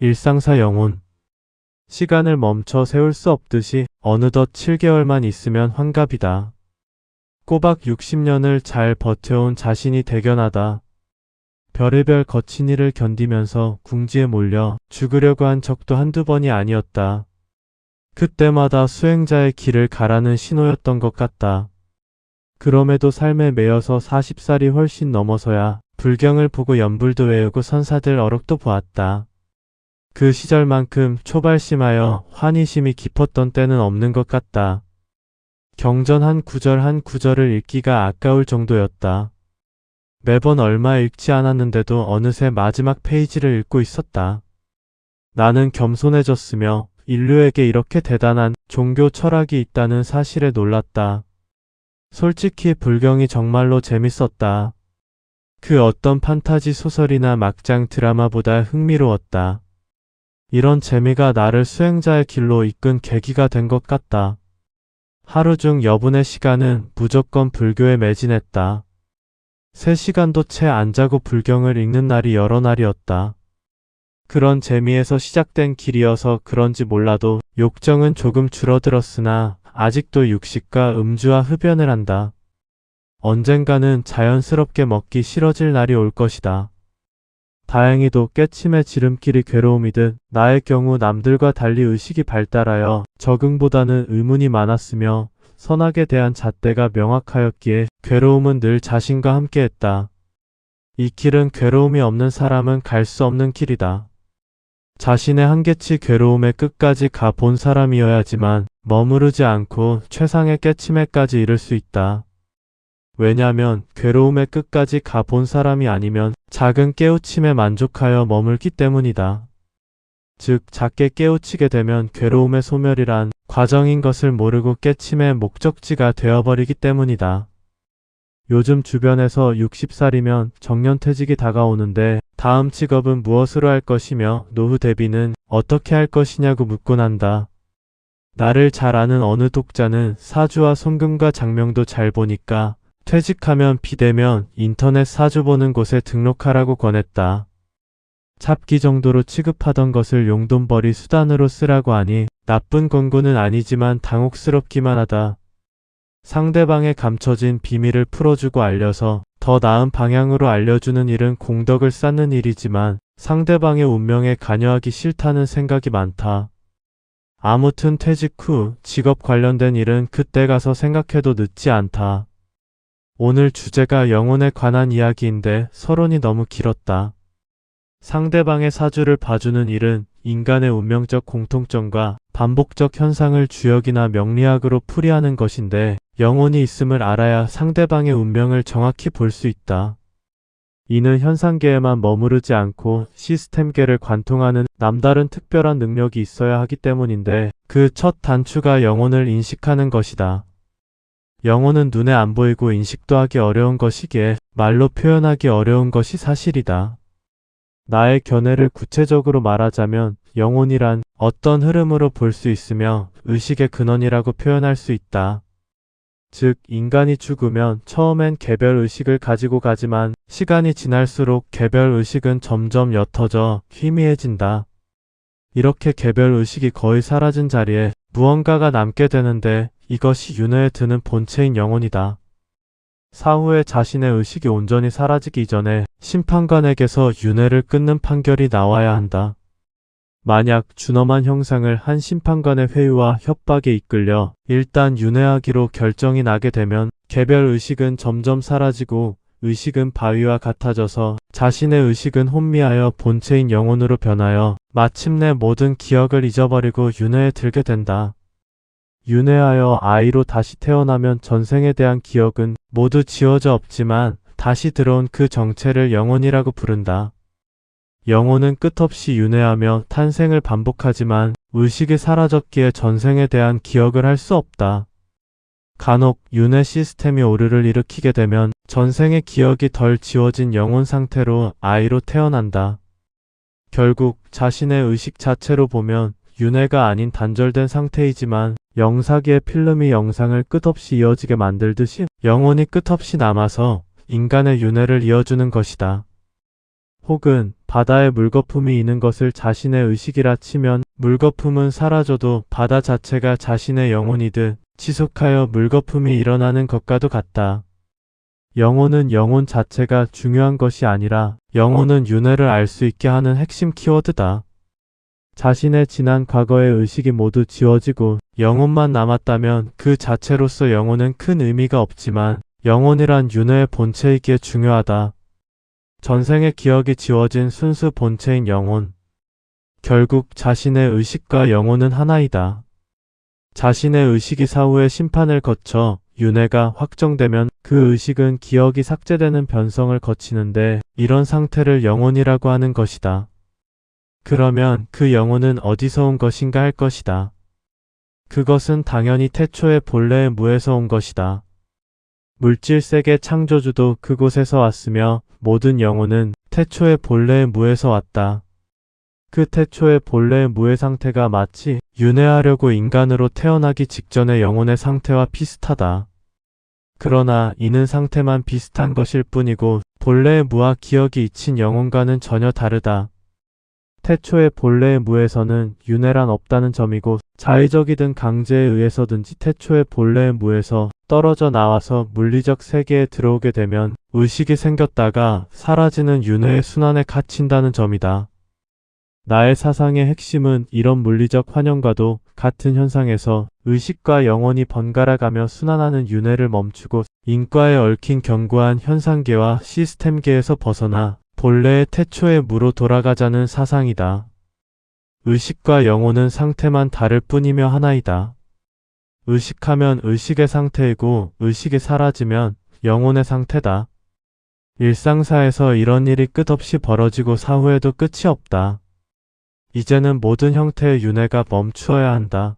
일상사 영혼. 시간을 멈춰 세울 수 없듯이 어느덧 7개월만 있으면 환갑이다. 꼬박 60년을 잘 버텨온 자신이 대견하다. 별의별 거친 일을 견디면서 궁지에 몰려 죽으려고 한 적도 한두 번이 아니었다. 그때마다 수행자의 길을 가라는 신호였던 것 같다. 그럼에도 삶에 매여서 40살이 훨씬 넘어서야 불경을 보고 연불도 외우고 선사들 어록도 보았다. 그 시절만큼 초발심하여 환희심이 깊었던 때는 없는 것 같다. 경전 한 구절 한 구절을 읽기가 아까울 정도였다. 매번 얼마 읽지 않았는데도 어느새 마지막 페이지를 읽고 있었다. 나는 겸손해졌으며 인류에게 이렇게 대단한 종교 철학이 있다는 사실에 놀랐다. 솔직히 불경이 정말로 재밌었다. 그 어떤 판타지 소설이나 막장 드라마보다 흥미로웠다. 이런 재미가 나를 수행자의 길로 이끈 계기가 된 것 같다. 하루 중 여분의 시간은 무조건 불교에 매진했다. 3시간도 채 안 자고 불경을 읽는 날이 여러 날이었다. 그런 재미에서 시작된 길이어서 그런지 몰라도 욕정은 조금 줄어들었으나 아직도 육식과 음주와 흡연을 한다. 언젠가는 자연스럽게 먹기 싫어질 날이 올 것이다. 다행히도 깨침의 지름길이 괴로움이듯 나의 경우 남들과 달리 의식이 발달하여 적응보다는 의문이 많았으며 선악에 대한 잣대가 명확하였기에 괴로움은 늘 자신과 함께했다. 이 길은 괴로움이 없는 사람은 갈 수 없는 길이다. 자신의 한계치 괴로움의 끝까지 가본 사람이어야지만 머무르지 않고 최상의 깨침에까지 이를 수 있다. 왜냐면 괴로움의 끝까지 가본 사람이 아니면 작은 깨우침에 만족하여 머물기 때문이다. 즉 작게 깨우치게 되면 괴로움의 소멸이란 과정인 것을 모르고 깨침의 목적지가 되어버리기 때문이다. 요즘 주변에서 60살이면 정년퇴직이 다가오는데 다음 직업은 무엇으로 할 것이며 노후 대비는 어떻게 할 것이냐고 묻곤 한다. 나를 잘 아는 어느 독자는 사주와 손금과 장명도 잘 보니까 퇴직하면 비대면 인터넷 사주 보는 곳에 등록하라고 권했다. 잡기 정도로 취급하던 것을 용돈벌이 수단으로 쓰라고 하니 나쁜 권고는 아니지만 당혹스럽기만 하다. 상대방의 감춰진 비밀을 풀어주고 알려서 더 나은 방향으로 알려주는 일은 공덕을 쌓는 일이지만 상대방의 운명에 관여하기 싫다는 생각이 많다. 아무튼 퇴직 후 직업 관련된 일은 그때 가서 생각해도 늦지 않다. 오늘 주제가 영혼에 관한 이야기인데 서론이 너무 길었다. 상대방의 사주를 봐주는 일은 인간의 운명적 공통점과 반복적 현상을 주역이나 명리학으로 풀이하는 것인데 영혼이 있음을 알아야 상대방의 운명을 정확히 볼 수 있다. 이는 현상계에만 머무르지 않고 시스템계를 관통하는 남다른 특별한 능력이 있어야 하기 때문인데 그 첫 단추가 영혼을 인식하는 것이다. 영혼은 눈에 안 보이고 인식도 하기 어려운 것이기에 말로 표현하기 어려운 것이 사실이다. 나의 견해를 구체적으로 말하자면 영혼이란 어떤 흐름으로 볼 수 있으며 의식의 근원이라고 표현할 수 있다. 즉 인간이 죽으면 처음엔 개별 의식을 가지고 가지만 시간이 지날수록 개별 의식은 점점 옅어져 희미해진다. 이렇게 개별 의식이 거의 사라진 자리에 무언가가 남게 되는데 이것이 윤회에 드는 본체인 영혼이다. 사후에 자신의 의식이 온전히 사라지기 전에 심판관에게서 윤회를 끊는 판결이 나와야 한다. 만약 준엄한 형상을 한 심판관의 회유와 협박에 이끌려 일단 윤회하기로 결정이 나게 되면 개별 의식은 점점 사라지고 의식은 바위와 같아져서 자신의 의식은 혼미하여 본체인 영혼으로 변하여 마침내 모든 기억을 잊어버리고 윤회에 들게 된다. 윤회하여 아이로 다시 태어나면 전생에 대한 기억은 모두 지워져 없지만 다시 들어온 그 정체를 영혼이라고 부른다. 영혼은 끝없이 윤회하며 탄생을 반복하지만 의식이 사라졌기에 전생에 대한 기억을 할 수 없다. 간혹 윤회 시스템이 오류를 일으키게 되면 전생의 기억이 덜 지워진 영혼 상태로 아이로 태어난다. 결국 자신의 의식 자체로 보면 윤회가 아닌 단절된 상태이지만 영사기의 필름이 영상을 끝없이 이어지게 만들듯이 영혼이 끝없이 남아서 인간의 윤회를 이어주는 것이다. 혹은 바다에 물거품이 있는 것을 자신의 의식이라 치면 물거품은 사라져도 바다 자체가 자신의 영혼이듯 지속하여 물거품이 일어나는 것과도 같다. 영혼은 영혼 자체가 중요한 것이 아니라 영혼은 윤회를 알 수 있게 하는 핵심 키워드다. 자신의 지난 과거의 의식이 모두 지워지고 영혼만 남았다면 그 자체로서 영혼은 큰 의미가 없지만 영혼이란 윤회의 본체이기에 중요하다. 전생의 기억이 지워진 순수 본체인 영혼. 결국 자신의 의식과 영혼은 하나이다. 자신의 의식이 사후의 심판을 거쳐 윤회가 확정되면 그 의식은 기억이 삭제되는 변성을 거치는데 이런 상태를 영혼이라고 하는 것이다. 그러면 그 영혼은 어디서 온 것인가 할 것이다. 그것은 당연히 태초의 본래의 무에서 온 것이다. 물질 세계 창조주도 그곳에서 왔으며 모든 영혼은 태초의 본래의 무에서 왔다. 그 태초의 본래의 무의 상태가 마치 윤회하려고 인간으로 태어나기 직전의 영혼의 상태와 비슷하다. 그러나 이는 상태만 비슷한 것일 뿐이고 본래의 무와 기억이 잊힌 영혼과는 전혀 다르다. 태초의 본래의 무에서는 윤회란 없다는 점이고 자의적이든 강제에 의해서든지 태초의 본래의 무에서 떨어져 나와서 물리적 세계에 들어오게 되면 의식이 생겼다가 사라지는 윤회의 순환에 갇힌다는 점이다. 나의 사상의 핵심은 이런 물리적 환영과도 같은 현상에서 의식과 영혼이 번갈아가며 순환하는 윤회를 멈추고 인과에 얽힌 견고한 현상계와 시스템계에서 벗어나 본래의 태초의 무로 돌아가자는 사상이다. 의식과 영혼은 상태만 다를 뿐이며 하나이다. 의식하면 의식의 상태이고 의식이 사라지면 영혼의 상태다. 일상사에서 이런 일이 끝없이 벌어지고 사후에도 끝이 없다. 이제는 모든 형태의 윤회가 멈추어야 한다.